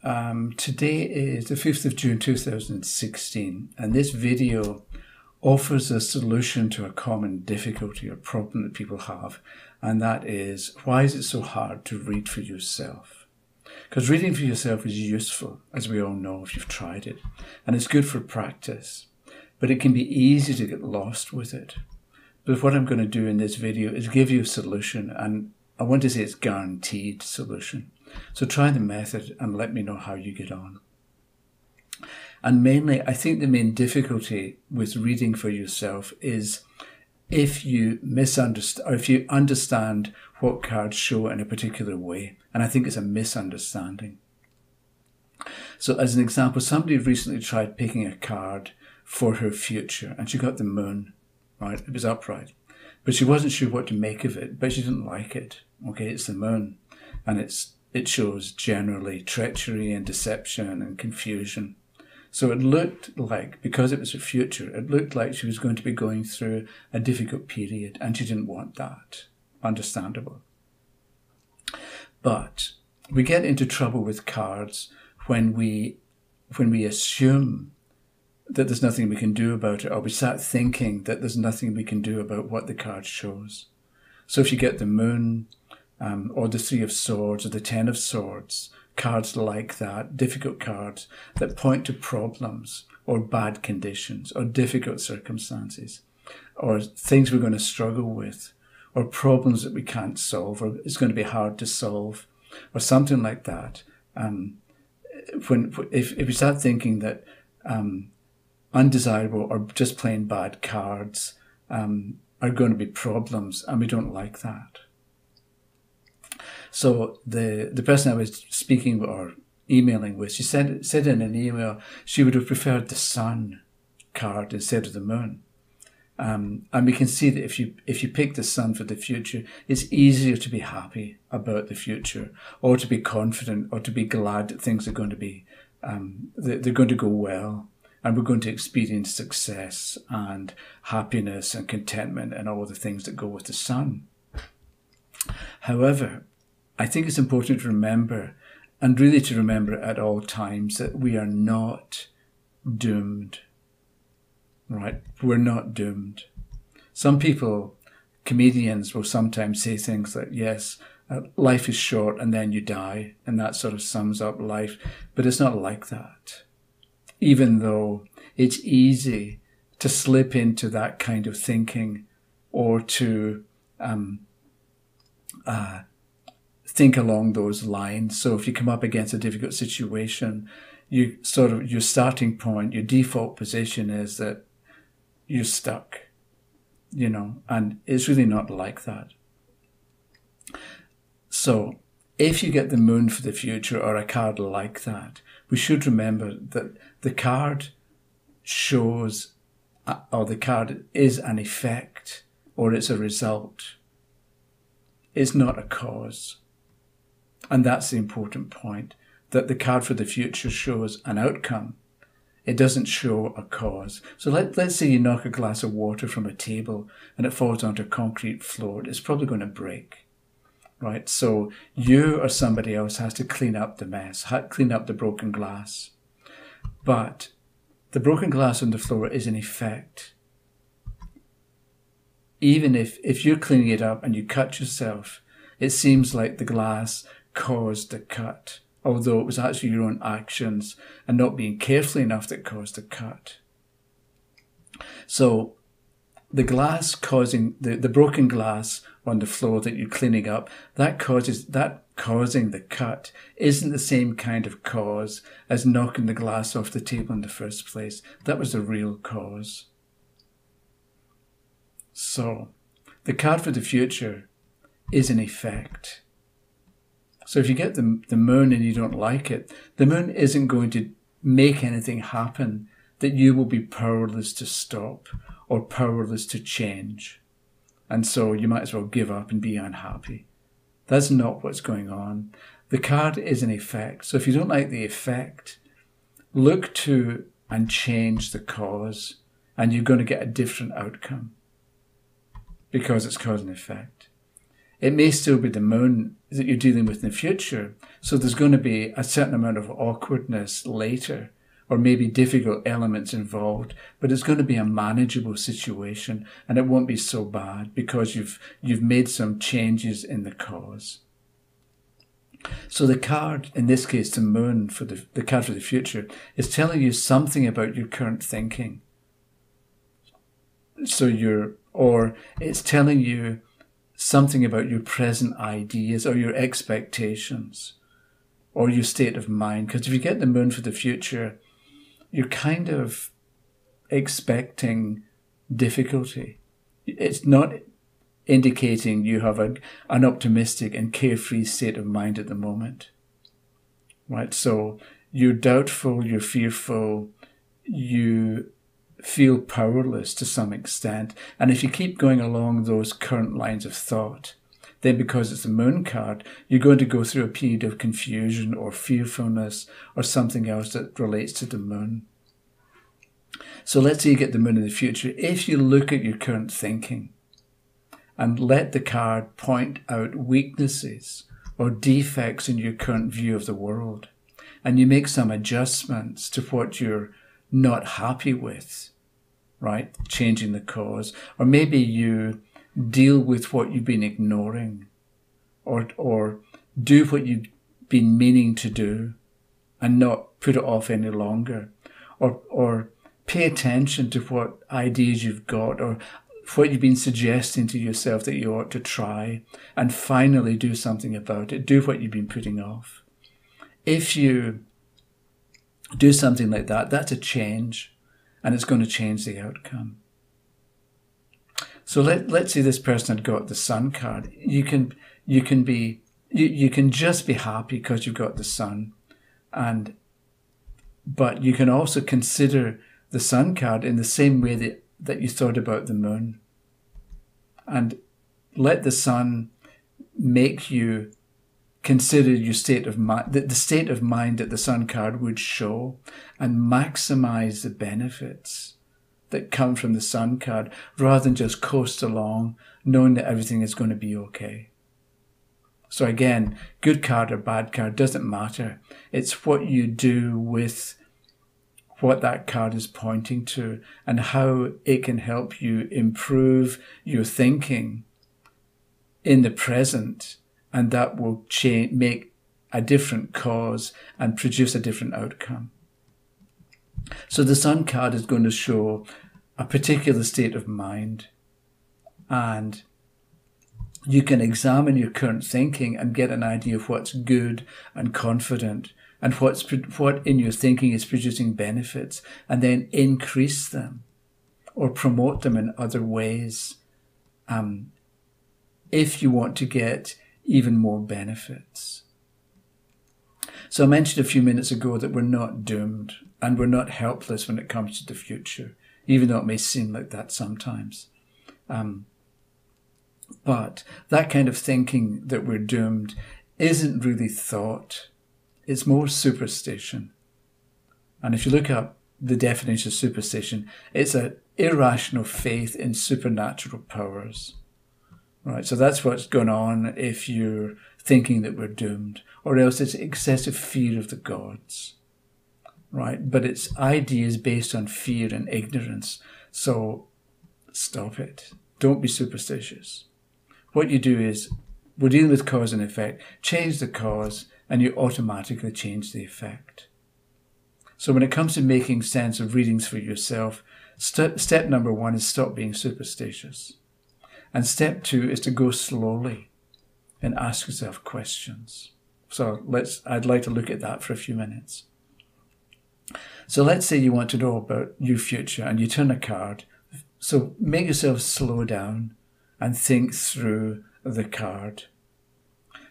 Today is the 5th of June 2016, and this video offers a solution to a common difficulty or problem that people have, and that is, why is it so hard to read for yourself? Because reading for yourself is useful, as we all know if you've tried it, and it's good for practice, but it can be easy to get lost with it. But what I'm going to do in this video is give you a solution, and I want to say it's guaranteed solution. So try the method and let me know how you get on. And mainly, I think the main difficulty with reading for yourself is if you misunderstand, or if you understand what cards show in a particular way. And I think it's a misunderstanding. So as an example, somebody recently tried picking a card for her future, and she got the moon, right? It was upright. But she wasn't sure what to make of it, but she didn't like it. Okay, it's the moon, and it shows generally treachery and deception and confusion. So it looked like, because it was her future, it looked like she was going to be going through a difficult period, and she didn't want that. Understandable. But we get into trouble with cards when we assume that there's nothing we can do about it, or we start thinking that there's nothing we can do about what the card shows. So if you get the moon, or the Three of Swords, or the Ten of Swords, cards like that, difficult cards that point to problems, or bad conditions, or difficult circumstances, or things we're going to struggle with, or problems that we can't solve, or it's going to be hard to solve, or something like that. If we start thinking that undesirable or just plain bad cards are going to be problems, and we don't like that. So the person I was speaking or emailing with, she said in an email she would have preferred the sun card instead of the moon. And we can see that if you pick the sun for the future, it's easier to be happy about the future, or to be confident, or to be glad that things are going to be, they're going to go well, and we're going to experience success and happiness and contentment and all the things that go with the sun. However, I think it's important to remember, and really to remember at all times, that we are not doomed. Right? We're not doomed. Some people, comedians, will sometimes say things like, yes, life is short and then you die, and that sort of sums up life. But it's not like that. Even though it's easy to slip into that kind of thinking, or to think along those lines. So if you come up against a difficult situation, your starting point, your default position is that you're stuck, and it's really not like that. So if you get the moon for the future, or a card like that, we should remember that the card shows, or the card is an effect, or it's a result. It's not a cause. And that's the important point, that the card for the future shows an outcome. It doesn't show a cause. So let's say you knock a glass of water from a table and it falls onto a concrete floor. It's probably going to break, right? So you or somebody else has to clean up the mess, clean up the broken glass. But the broken glass on the floor is an effect. Even if you're cleaning it up and you cut yourself, it seems like the glass caused the cut, although it was actually your own actions and not being careful enough that caused the cut. So the glass causing, the broken glass on the floor that you're cleaning up, that causing the cut isn't the same kind of cause as knocking the glass off the table in the first place. That was the real cause. So the card for the future is an effect. So if you get the moon and you don't like it, the moon isn't going to make anything happen that you will be powerless to stop or powerless to change. And so you might as well give up and be unhappy. That's not what's going on. The card is an effect. So if you don't like the effect, look to and change the cause, and you're going to get a different outcome, because it's cause and effect. It may still be the moon that you're dealing with in the future. So there's going to be a certain amount of awkwardness later, or maybe difficult elements involved, but it's going to be a manageable situation, and it won't be so bad because you've made some changes in the cause. So the card, in this case, the moon, for the card for the future, is telling you something about your current thinking. Or it's telling you something about your present ideas or your expectations or your state of mind. Because if you get the moon for the future, you're kind of expecting difficulty. It's not indicating you have an optimistic and carefree state of mind at the moment, right? So you're doubtful, you're fearful, you feel powerless to some extent. And if you keep going along those current lines of thought, then because it's the moon card, you're going to go through a period of confusion or fearfulness or something else that relates to the moon. So let's say you get the moon in the future. If you look at your current thinking and let the card point out weaknesses or defects in your current view of the world, and you make some adjustments to what you're not happy with, right? Changing the cause. Or maybe you deal with what you've been ignoring, or do what you've been meaning to do and not put it off any longer, or pay attention to what ideas you've got or what you've been suggesting to yourself that you ought to try, and finally do something about it. Do what you've been putting off. If you do something like that, that's a change, and it's going to change the outcome. So let's say this person had got the Sun card. You can just be happy because you've got the Sun, but you can also consider the Sun card in the same way that you thought about the moon, and let the Sun make you consider your state of mind, the state of mind that the Sun card would show, and maximize the benefits that come from the Sun card, rather than just coast along knowing that everything is going to be okay. So again, good card or bad card doesn't matter. It's what you do with what that card is pointing to and how it can help you improve your thinking in the present, and that will make a different cause and produce a different outcome. So the Sun card is going to show a particular state of mind, and you can examine your current thinking and get an idea of what's good and confident, and what in your thinking is producing benefits, and then increase them or promote them in other ways if you want to get even more benefits. So I mentioned a few minutes ago that we're not doomed and we're not helpless when it comes to the future, even though it may seem like that sometimes. But that kind of thinking that we're doomed isn't really thought. It's more superstition. And if you look up the definition of superstition, it's an irrational faith in supernatural powers. Right, so that's what's going on if you're thinking that we're doomed, or else it's excessive fear of the gods. Right, but it's ideas based on fear and ignorance. So stop it. Don't be superstitious. What you do is, we're dealing with cause and effect. Change the cause, and you automatically change the effect. So when it comes to making sense of readings for yourself, step number 1 is stop being superstitious. And step 2 is to go slowly and ask yourself questions. So I'd like to look at that for a few minutes. So let's say you want to know about your future and you turn a card. So make yourself slow down and think through the card.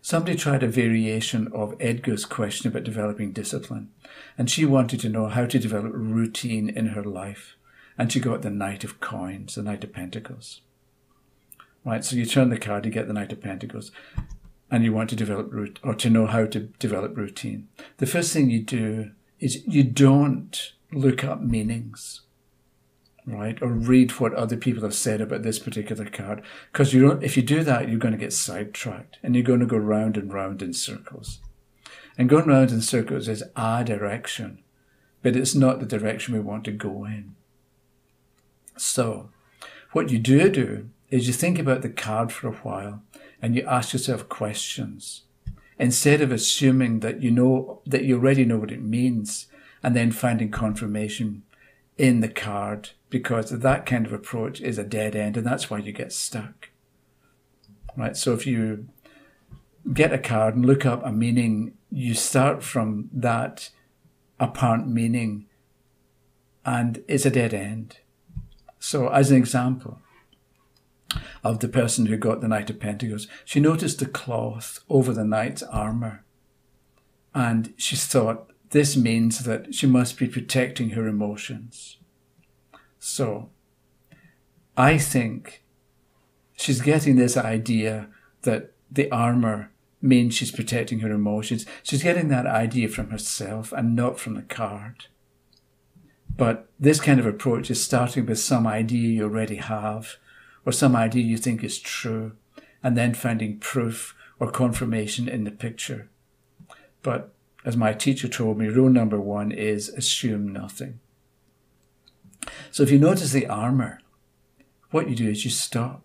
Somebody tried a variation of Edgar's question about developing discipline, and she wanted to know how to develop routine in her life. And she got the Knight of Coins, the Knight of Pentacles. Right, so you turn the card, you get the Knight of Pentacles, and you want to develop or to know how to develop routine. The first thing you do is you don't look up meanings. right? Or read what other people have said about this particular card. Because if you do that, you're going to get sidetracked and you're going to go round and round in circles. And going round in circles is a direction, but it's not the direction we want to go in. So what you do is you think about the card for a while and you ask yourself questions. Instead of assuming that you already know what it means and then finding confirmation in the card, because that kind of approach is a dead end, and that's why you get stuck. Right? So if you get a card and look up a meaning, you start from that apparent meaning, and it's a dead end. So as an example of the person who got the Knight of Pentacles, she noticed the cloth over the knight's armour, and she thought, this means that she must be protecting her emotions. So I think she's getting this idea that the armour means she's protecting her emotions. She's getting that idea from herself and not from the card. But this kind of approach is starting with some idea you already have, or some idea you think is true, and then finding proof or confirmation in the picture. But as my teacher told me, rule number 1 is assume nothing. So if you notice the armour, what you do is you stop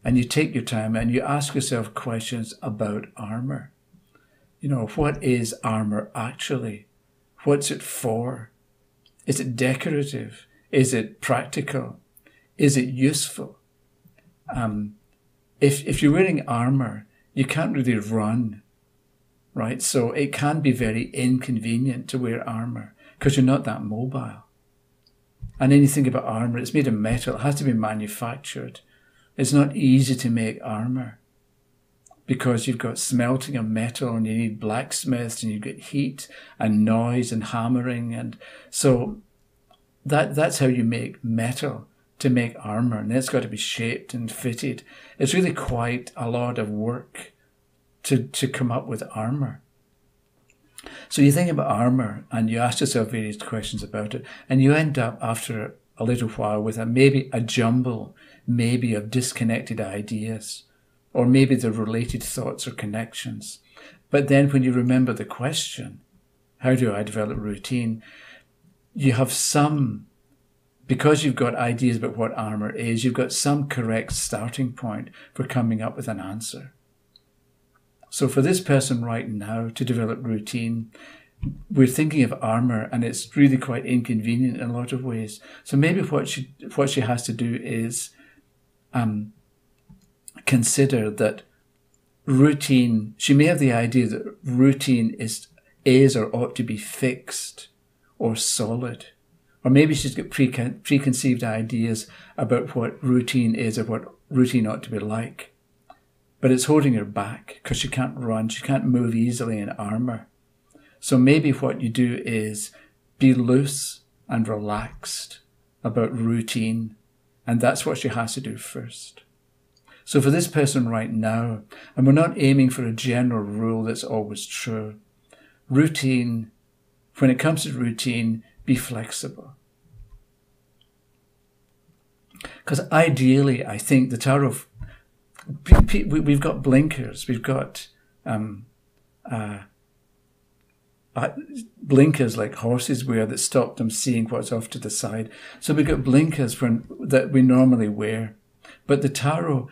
and you take your time and you ask yourself questions about armour. You know, what is armour actually? What's it for? Is it decorative? Is it practical? Is it useful? If you're wearing armour, you can't really run, right? So it can be very inconvenient to wear armour because you're not that mobile. And then you think about armour, it's made of metal, it has to be manufactured. It's not easy to make armour because you've got smelting of metal and you need blacksmiths and you've got heat and noise and hammering. And so that's how you make metal to make armour. And it's got to be shaped and fitted. It's really quite a lot of work to come up with armour. So you think about armour and you ask yourself various questions about it, and you end up after a little while with maybe a jumble, maybe of disconnected ideas, or maybe the related thoughts or connections. But then when you remember the question, how do I develop routine? You have some, because you've got ideas about what armour is, you've got some correct starting point for coming up with an answer. So for this person right now to develop routine, we're thinking of armour and it's really quite inconvenient in a lot of ways. So maybe what she has to do is consider that routine, she may have the idea that routine is or ought to be fixed or solid. Or maybe she's got preconceived ideas about what routine is or what routine ought to be like. But it's holding her back because she can't run, she can't move easily in armour. So maybe what you do is be loose and relaxed about routine, and that's what she has to do first. So for this person right now, and we're not aiming for a general rule that's always true, routine, when it comes to routine, be flexible. Because ideally, I think the tarot, we've got blinkers, we've got blinkers like horses wear that stop them seeing what's off to the side. So we've got blinkers that we normally wear. But the tarot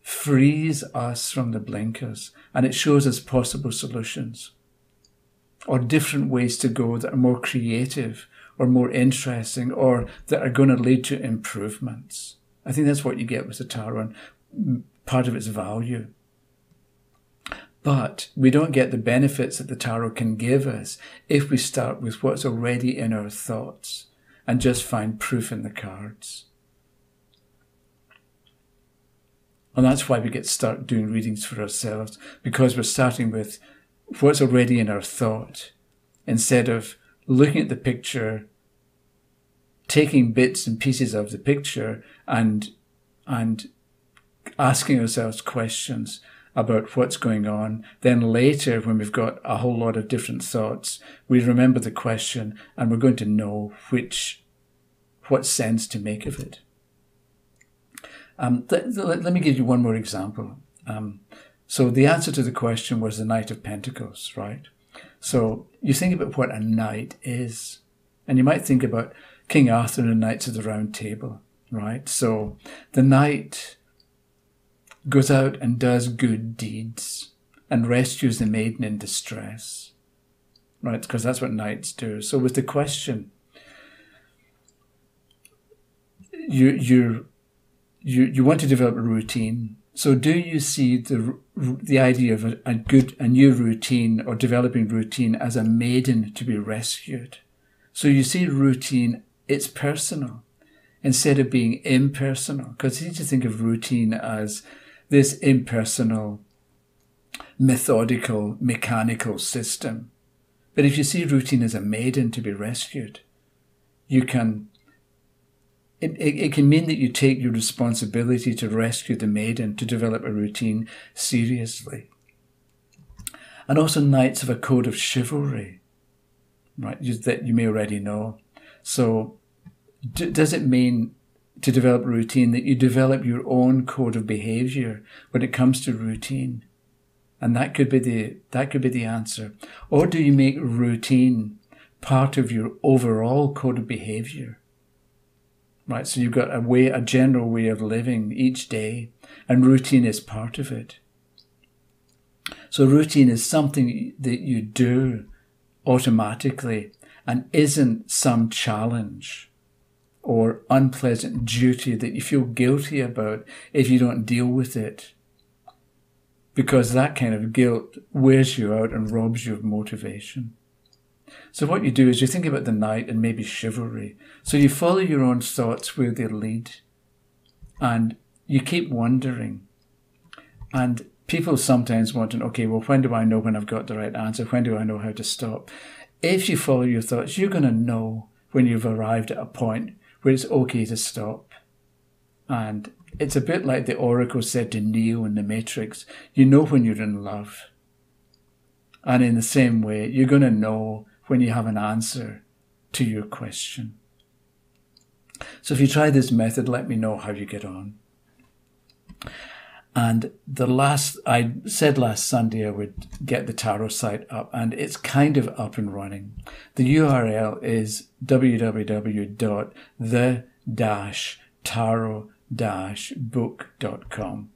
frees us from the blinkers and it shows us possible solutions or different ways to go that are more creative or more interesting or that are going to lead to improvements. I think that's what you get with the tarot and part of its value. But we don't get the benefits that the tarot can give us if we start with what's already in our thoughts and just find proof in the cards. And that's why we start doing readings for ourselves, because we're starting with what's already in our thought instead of looking at the picture, taking bits and pieces of the picture and asking ourselves questions about what's going on. Then later, when we've got a whole lot of different thoughts, we remember the question and we're going to know which what sense to make of it. Let me give you one more example. So the answer to the question was the Knight of Pentacles, right? So you think about what a knight is, and you might think about King Arthur and the Knights of the Round Table, right? So the knight goes out and does good deeds and rescues the maiden in distress, right? Because that's what knights do. So with the question, you want to develop a routine. So do you see the idea of a new routine or developing routine as a maiden to be rescued? So you see routine, it's personal instead of being impersonal, because you need to think of routine as this impersonal, methodical, mechanical system. But if you see routine as a maiden to be rescued, you can, it can mean that you take your responsibility to rescue the maiden, to develop a routine seriously. And also knights have a code of chivalry, right, that you may already know. So does it mean to develop a routine that you develop your own code of behavior when it comes to routine? And that could be the answer. Or do you make routine part of your overall code of behavior? Right, so you've got a general way of living each day, and routine is part of it. So routine is something that you do automatically and isn't some challenge or unpleasant duty that you feel guilty about if you don't deal with it, because that kind of guilt wears you out and robs you of motivation. So what you do is you think about the knight and maybe chivalry. So you follow your own thoughts where they lead, and you keep wondering. And people sometimes want to know, okay, well, when do I know when I've got the right answer? When do I know how to stop? If you follow your thoughts, you're going to know when you've arrived at a point where it's okay to stop. And it's a bit like the Oracle said to Neo in the Matrix, you know when you're in love. And in the same way, you're going to know when you have an answer to your question. So if you try this method, let me know how you get on. And I said last Sunday I would get the tarot site up, and it's kind of up and running. The URL is www.the-tarot-book.com.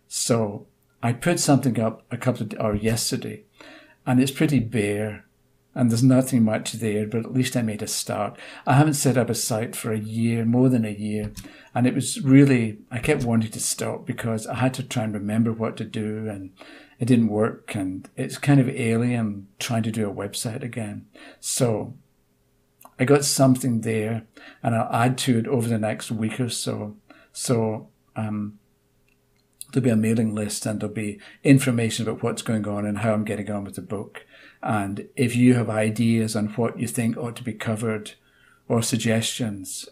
So I put something up yesterday, and it's pretty bare, and there's nothing much there, but at least I made a start. I haven't set up a site for a year, more than a year, and it was really, I kept wanting to stop because I had to try and remember what to do, and it didn't work, and it's kind of alien trying to do a website again. So I got something there, and I'll add to it over the next week or so. So there'll be a mailing list, and there'll be information about what's going on and how I'm getting on with the book. And if you have ideas on what you think ought to be covered or suggestions,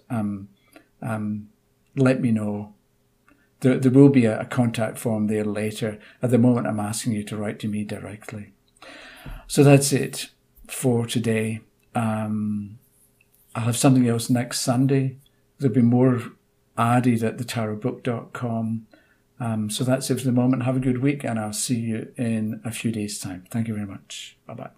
let me know. There will be a contact form there later. At the moment, I'm asking you to write to me directly. So that's it for today. I'll have something else next Sunday. There'll be more added at thetarotbook.com. So that's it for the moment. Have a good week, and I'll see you in a few days' time. Thank you very much. Bye-bye.